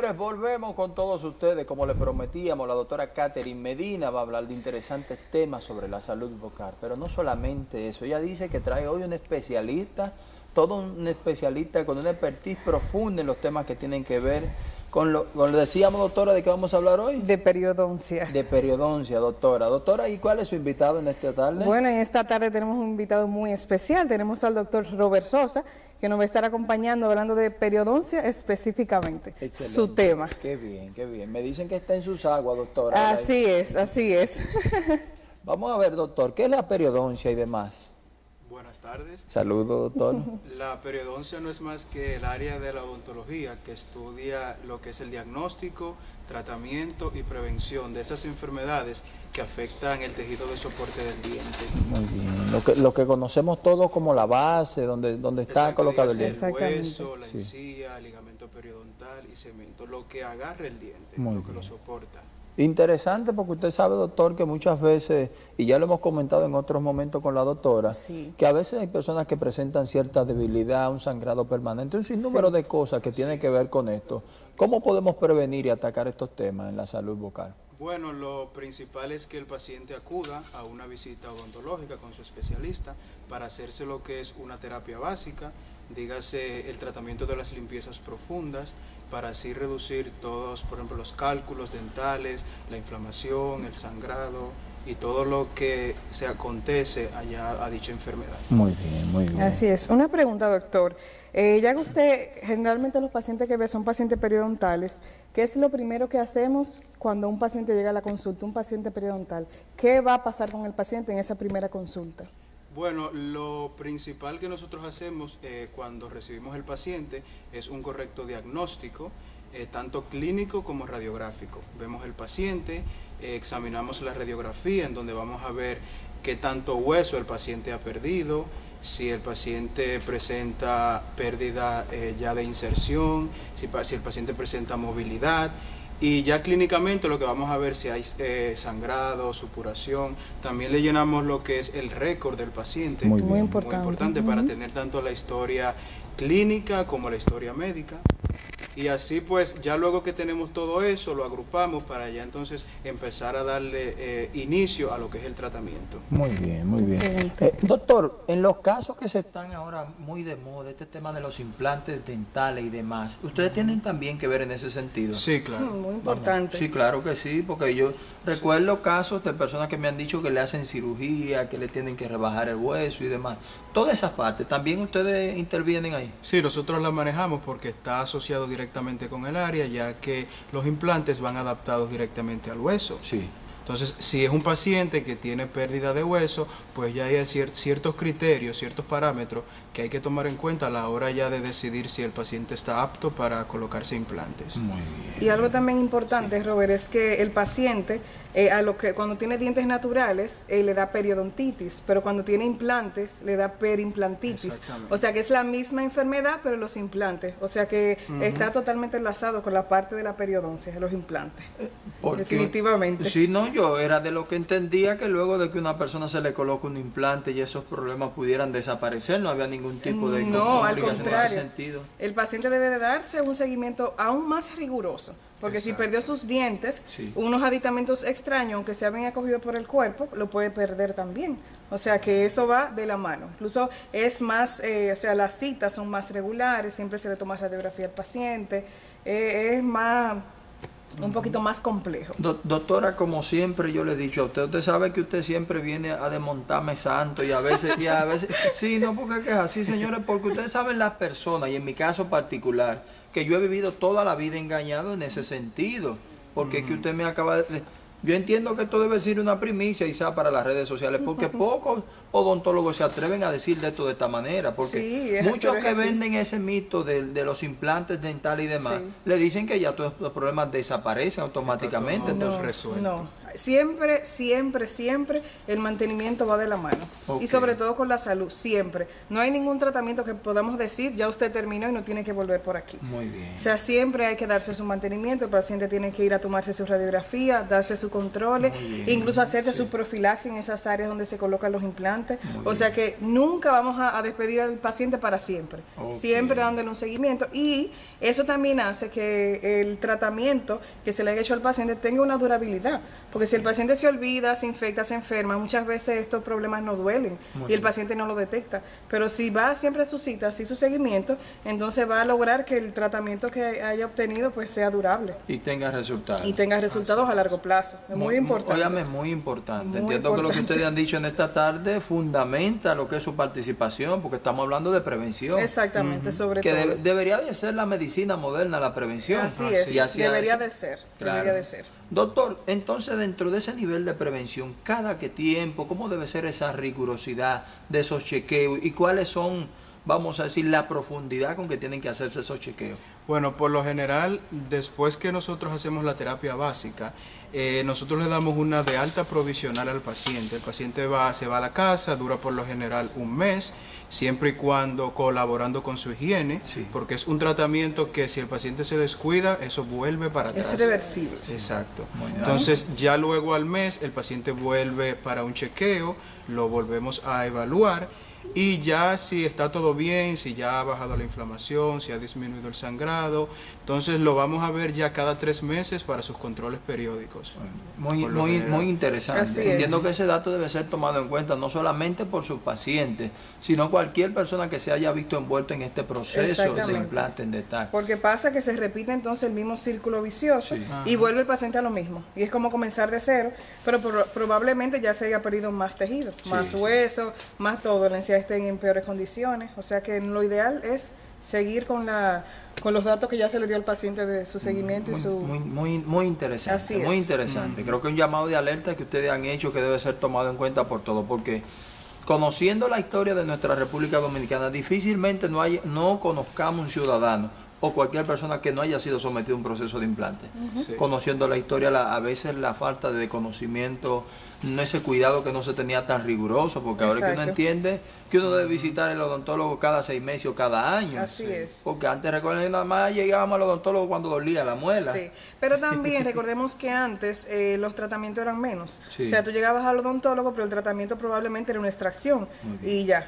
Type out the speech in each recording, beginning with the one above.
Señores, volvemos con todos ustedes. Como les prometíamos, la doctora Catherine Medina va a hablar de interesantes temas sobre la salud vocal. Pero no solamente eso, ella dice que trae hoy un especialista, todo un especialista con una expertise profunda en los temas que tienen que ver con lo decíamos, doctora, ¿de qué vamos a hablar hoy? De periodoncia. De periodoncia, doctora. Doctora, ¿y cuál es su invitado en esta tarde? Bueno, en esta tarde tenemos un invitado muy especial. Tenemos al doctor Robert Sosa, que nos va a estar acompañando hablando de periodoncia específicamente. Excelente. Su tema. Qué bien, qué bien. Me dicen que está en sus aguas, doctora. Así es, así es. Vamos a ver, doctor, ¿qué es la periodoncia y demás? Buenas tardes. Saludos, doctor. La periodoncia no es más que el área de la odontología que estudia lo que es el diagnóstico, tratamiento y prevención de esas enfermedades que afectan el tejido de soporte del diente. Muy bien. Lo que conocemos todos como la base, donde está colocado el diente. El hueso, la encía, ligamento periodontal y cemento, lo que agarra el diente, que lo soporta. Interesante, porque usted sabe, doctor, que muchas veces, y ya lo hemos comentado en otros momentos con la doctora, que a veces hay personas que presentan cierta debilidad, un sangrado permanente, un sinnúmero de cosas que tienen que ver con esto. ¿Cómo podemos prevenir y atacar estos temas en la salud vocal? Bueno, lo principal es que el paciente acuda a una visita odontológica con su especialista para hacerse lo que es una terapia básica, dígase el tratamiento de las limpiezas profundas, para así reducir todos, por ejemplo, los cálculos dentales, la inflamación, el sangrado y todo lo que se acontece allá a dicha enfermedad. Muy bien, muy bien. Así es. Una pregunta, doctor. Ya que usted, generalmente los pacientes que ve son pacientes periodontales, ¿qué es lo primero que hacemos cuando un paciente llega a la consulta, un paciente periodontal? ¿Qué va a pasar con el paciente en esa primera consulta? Bueno, lo principal que nosotros hacemos cuando recibimos el paciente es un correcto diagnóstico, tanto clínico como radiográfico. Vemos el paciente, examinamos la radiografía en donde vamos a ver qué tanto hueso el paciente ha perdido, si el paciente presenta pérdida ya de inserción, si el paciente presenta movilidad. Y ya clínicamente lo que vamos a ver si hay sangrado, supuración. También le llenamos lo que es el récord del paciente. Muy importante Para tener tanto la historia clínica como la historia médica. Y así pues ya luego que tenemos todo eso lo agrupamos para ya entonces empezar a darle inicio a lo que es el tratamiento. Muy bien, muy bien. Doctor, en los casos que se están ahora muy de moda, este tema de los implantes dentales y demás, ¿ustedes tienen también que ver en ese sentido? Sí, claro. Muy importante. Sí, claro que sí, porque yo recuerdo casos de personas que me han dicho que le hacen cirugía, que le tienen que rebajar el hueso y demás. Todas esas partes, ¿también ustedes intervienen ahí? Sí, nosotros las manejamos porque está asociado directamente con el área, ya que los implantes van adaptados directamente al hueso. Sí. Entonces, si es un paciente que tiene pérdida de hueso, pues ya hay ciertos criterios, ciertos parámetros que hay que tomar en cuenta a la hora ya de decidir si el paciente está apto para colocarse implantes. Muy bien. Y algo también importante, Robert, es que el paciente, cuando tiene dientes naturales, le da periodontitis, pero cuando tiene implantes, le da perimplantitis. O sea que es la misma enfermedad, pero los implantes. O sea que está totalmente enlazado con la parte de la periodoncia, los implantes. Definitivamente. Sí, no, yo era de lo que entendía que luego de que una persona se le coloca un implante y esos problemas pudieran desaparecer, no había ningún tipo de complicación en ese sentido. El paciente debe de darse un seguimiento aún más riguroso, porque si perdió sus dientes, unos aditamentos extraños, aunque se habían acogido por el cuerpo, lo puede perder también. O sea que eso va de la mano. Incluso es más, las citas son más regulares, siempre se le toma radiografía al paciente, es más... un poquito más complejo. Doctora, como siempre yo le he dicho a usted sabe que usted siempre viene a desmontarme santo y a veces, sí, no, porque es así, señores, porque ustedes saben las personas, y en mi caso particular, que yo he vivido toda la vida engañado en ese sentido, porque es que usted me acaba de... Yo entiendo que esto debe ser una primicia, Isa, para las redes sociales, porque pocos odontólogos se atreven a decir de esto de esta manera, porque muchos que venden ese mito de los implantes dentales y demás, le dicen que ya todos los problemas desaparecen automáticamente. No, Siempre, siempre, siempre el mantenimiento va de la mano. Y sobre todo con la salud, siempre. No hay ningún tratamiento que podamos decir, ya usted terminó y no tiene que volver por aquí. Muy bien. O sea, siempre hay que darse su mantenimiento, el paciente tiene que ir a tomarse su radiografía, darse sus controles, incluso hacerse su profilaxis en esas áreas donde se colocan los implantes. O sea que nunca vamos a despedir al paciente para siempre. Siempre dándole un seguimiento. Y eso también hace que el tratamiento que se le haya hecho al paciente tenga una durabilidad. Porque si el paciente se olvida, se infecta, se enferma, muchas veces estos problemas no duelen y el paciente no lo detecta. Pero si va siempre a su cita, así su seguimiento, entonces va a lograr que el tratamiento que haya obtenido pues sea durable. Y tenga resultados. Y tenga resultados a largo plazo. Es muy importante. Óyame, muy importante. Entiendo que lo que ustedes han dicho en esta tarde fundamenta lo que es su participación, porque estamos hablando de prevención. Exactamente, sobre todo. Que debería de ser la medicina moderna, la prevención. Así es, y así debería de ser. Claro. Debería de ser. Doctor, entonces dentro de ese nivel de prevención, ¿cada qué tiempo? ¿Cómo debe ser esa rigurosidad de esos chequeos? ¿Y cuáles son, vamos a decir, la profundidad con que tienen que hacerse esos chequeos? Bueno, por lo general, después que nosotros hacemos la terapia básica, nosotros le damos una de alta provisional al paciente. El paciente se va a la casa, dura por lo general un mes, siempre y cuando colaborando con su higiene, porque es un tratamiento que si el paciente se descuida, eso vuelve para atrás. Es reversible. Exacto. Entonces, ya luego al mes, el paciente vuelve para un chequeo, lo volvemos a evaluar. Y ya si está todo bien, si ya ha bajado la inflamación, si ha disminuido el sangrado, entonces lo vamos a ver ya cada 3 meses para sus controles periódicos. Muy interesante. Así Entiendo es. que ese dato debe ser tomado en cuenta no solamente por sus pacientes, sino cualquier persona que se haya visto envuelto en este proceso de implante en detalle. Porque pasa que se repite entonces el mismo círculo vicioso y vuelve el paciente a lo mismo. Y es como comenzar de cero, pero probablemente ya se haya perdido más tejido, más hueso, más todo, la encía estén en peores condiciones. O sea que lo ideal es seguir con los datos que ya se le dio al paciente de su seguimiento y su... Muy interesante. Así es. Muy interesante. Creo que un llamado de alerta que ustedes han hecho que debe ser tomado en cuenta por todos, porque conociendo la historia de nuestra República Dominicana, difícilmente no conozcamos un ciudadano o cualquier persona que no haya sido sometido a un proceso de implante. Conociendo la historia, a veces la falta de conocimiento, no ese cuidado que no se tenía tan riguroso, porque ahora que uno entiende que uno debe visitar el odontólogo cada 6 meses o cada año. Así es. Porque antes, recuerden, nada más llegábamos al odontólogo cuando dolía la muela. Sí, pero también recordemos que antes los tratamientos eran menos. O sea, tú llegabas al odontólogo, pero el tratamiento probablemente era una extracción y ya.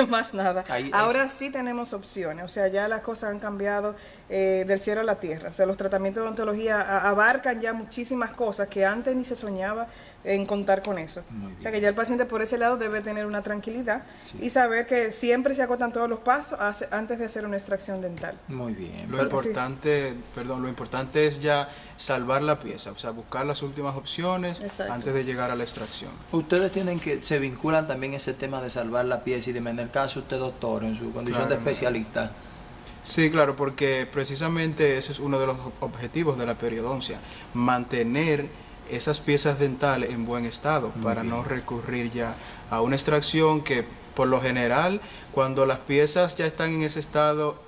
Más nada. Ahora sí tenemos opciones, o sea, ya las cosas han cambiado del cielo a la tierra. O sea, los tratamientos de odontología abarcan ya muchísimas cosas que antes ni se soñaba en contar con eso. O sea, que ya el paciente por ese lado debe tener una tranquilidad y saber que siempre se agotan todos los pasos antes de hacer una extracción dental. Muy bien. Lo importante es ya salvar la pieza, o sea, buscar las últimas opciones antes de llegar a la extracción. Ustedes se vinculan también ese tema de salvar la pieza y de en el caso usted, doctor, en su condición de especialista. Sí, claro, porque precisamente ese es uno de los objetivos de la periodoncia, mantener esas piezas dentales en buen estado para no recurrir ya a una extracción que por lo general cuando las piezas ya están en ese estado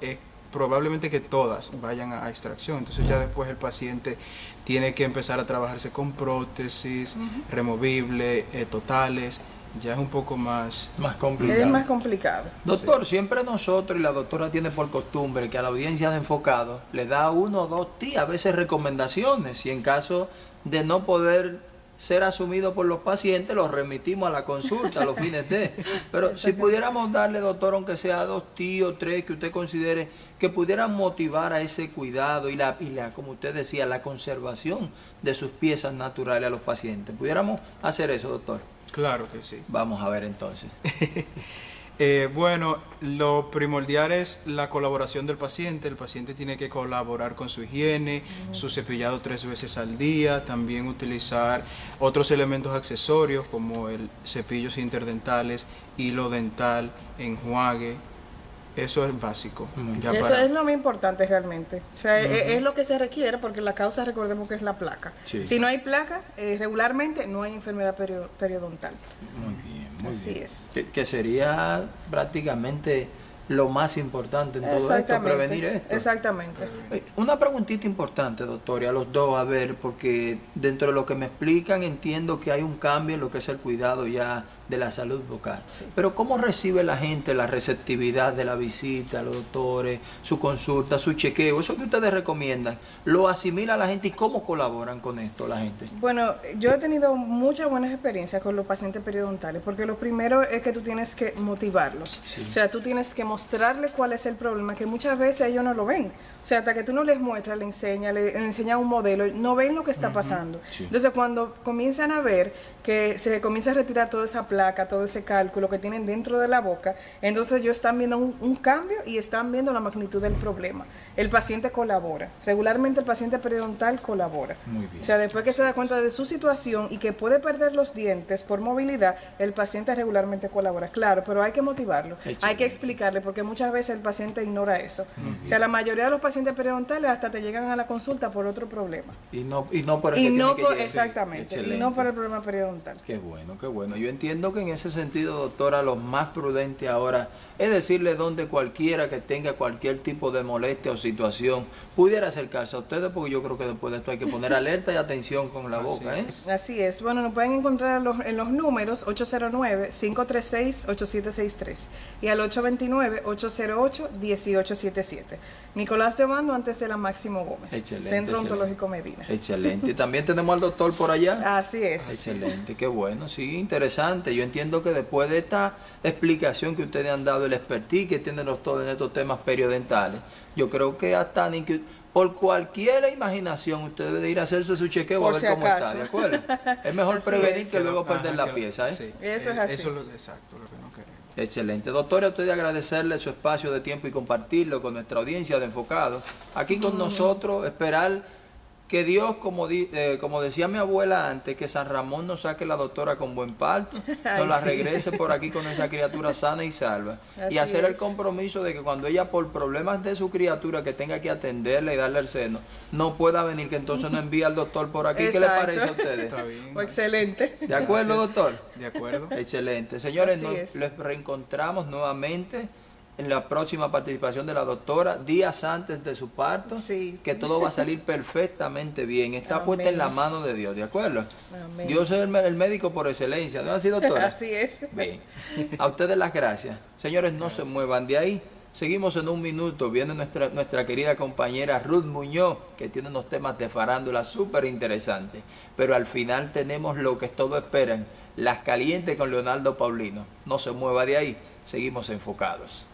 probablemente que todas vayan a extracción, entonces ya después el paciente tiene que empezar a trabajarse con prótesis removibles, totales. Ya es un poco más complicado. Es más complicado. Doctor, siempre nosotros y la doctora tiene por costumbre que a la audiencia de Enfocado le da 1 o 2 tips, a veces recomendaciones, y en caso de no poder ser asumido por los pacientes, los remitimos a la consulta a los fines de. Pero si pudiéramos darle, doctor, aunque sea 2 tips o 3 que usted considere que pudieran motivar a ese cuidado y la, como usted decía, la conservación de sus piezas naturales a los pacientes. ¿Pudiéramos hacer eso, doctor? Claro que sí. Vamos a ver entonces. Bueno, lo primordial es la colaboración del paciente. El paciente tiene que colaborar con su higiene, su cepillado 3 veces al día, también utilizar otros elementos accesorios como el cepillos interdentales, hilo dental, enjuague. Eso es básico. Eso es lo más importante realmente. O sea, es lo que se requiere porque la causa, recordemos que es la placa. Si no hay placa, regularmente no hay enfermedad periodontal. Muy bien. Así es. Que sería prácticamente lo más importante en todo esto, prevenir esto. Exactamente. Una preguntita importante, doctor, y a los dos, a ver, porque dentro de lo que me explican entiendo que hay un cambio en lo que es el cuidado ya de la salud bucal. Sí. Pero ¿cómo recibe la gente la receptividad de la visita, los doctores, su consulta, su chequeo? Eso que ustedes recomiendan, ¿lo asimila la gente y cómo colaboran con esto la gente? Bueno, yo he tenido muchas buenas experiencias con los pacientes periodontales, porque lo primero es que tú tienes que motivarlos. Sí. O sea, tú tienes que mostrarles cuál es el problema, que muchas veces ellos no lo ven. O sea, hasta que tú no les muestras, le enseñas un modelo, no ven lo que está pasando. Sí. Entonces, cuando comienzan a ver que se comienza a retirar toda esa placa, todo ese cálculo que tienen dentro de la boca, entonces ellos están viendo un cambio y están viendo la magnitud del problema. El paciente colabora. Regularmente el paciente periodontal colabora. Muy bien. O sea, después que se da cuenta de su situación y que puede perder los dientes por movilidad, el paciente regularmente colabora. Claro, pero hay que motivarlo. Hay que explicarle, porque muchas veces el paciente ignora eso. O sea, la mayoría de los pacientes periodontales hasta te llegan a la consulta por otro problema. Y no por el exactamente. Y no por el problema periodontal. Qué bueno, qué bueno. Yo entiendo que en ese sentido, doctora, lo más prudente ahora es decirle donde cualquiera que tenga cualquier tipo de molestia o situación pudiera acercarse a ustedes, porque yo creo que después de esto hay que poner alerta y atención con la boca, ¿eh? Así es. Bueno, nos pueden encontrar en los números 809-536-8763 y al 829-808-1877. Nicolás Llamando antes de la Máximo Gómez. Excelente. Centro Odontológico Medina. Excelente. Y también tenemos al doctor por allá. Así es. Excelente, qué bueno, sí, interesante. Yo entiendo que después de esta explicación que ustedes han dado, el expertise que tienen los todos en estos temas periodontales, yo creo que hasta ni que por cualquier imaginación usted debe de ir a hacerse su chequeo a ver cómo está, ¿de acuerdo? Es mejor prevenir que luego perder la pieza, ¿eh? Sí, eso es así. Eso es exacto, lo que no queremos. Excelente. Doctora, a usted agradecerle su espacio de tiempo y compartirlo con nuestra audiencia de Enfocados. Aquí con nosotros, esperar que Dios, como decía mi abuela antes, que San Ramón nos saque la doctora con buen parto, nos la regrese por aquí con esa criatura sana y salva. Y hacer el compromiso de que cuando ella, por problemas de su criatura que tenga que atenderle y darle el seno, no pueda venir, que entonces nos envíe al doctor por aquí. ¿Qué le parece a ustedes? Está bien. Excelente. ¿De acuerdo, doctor? De acuerdo. Excelente. Señores, les reencontramos nuevamente en la próxima participación de la doctora, días antes de su parto, que todo va a salir perfectamente bien. Está puesta en la mano de Dios, ¿de acuerdo? Amén. Dios es el médico por excelencia, ¿no es así, doctora? Así es. Bien. A ustedes las gracias. Señores, no se muevan de ahí. Seguimos en un minuto. Viene nuestra querida compañera Ruth Muñoz, que tiene unos temas de farándula súper interesantes. Pero al final tenemos lo que todos esperan, Las Calientes con Leonardo Paulino. No se mueva de ahí. Seguimos enfocados.